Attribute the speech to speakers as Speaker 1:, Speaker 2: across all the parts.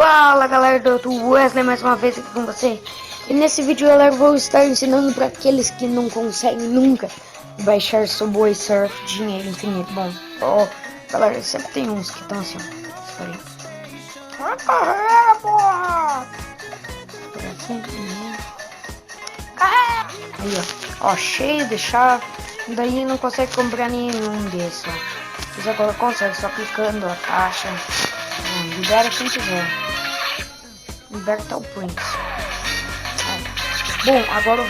Speaker 1: Fala galera do YouTube, Wesley mais uma vez aqui com você. E nesse vídeo galera vou estar ensinando para aqueles que não conseguem nunca baixar Subway Surf dinheiro infinito. Bom, galera, sempre tem uns que estão assim, ó. Vai carreira, porra! Por aqui, carreira! Aí, ó, cheio de chave. Daí não consegue comprar nenhum desses, ó. Mas agora consegue só clicando a caixa. Libera quem quiser. Liberta o Prince. Bom, agora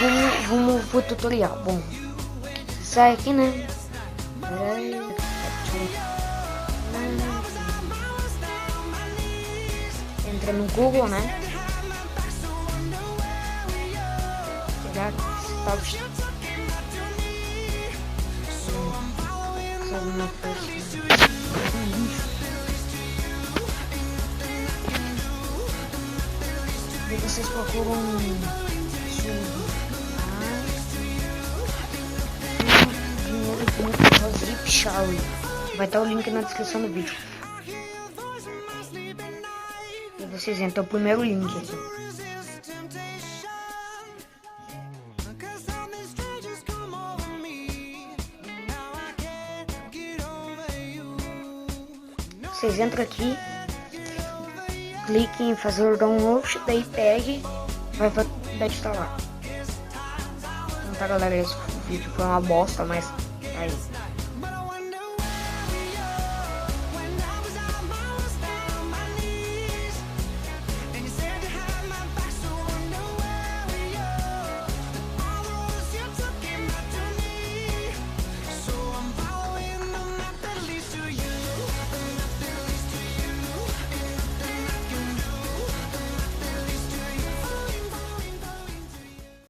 Speaker 1: vamos pro tutorial. Bom, sai aqui, né? Entra no Google, né? E vocês procuram dinheiro de Zip Shower. Vai estar o link na descrição do vídeo. E vocês entram o primeiro link aqui. Vocês entram aqui, clique em fazer o download, daí pegue, vai instalar. Então tá galera, esse vídeo foi uma bosta, mas aí.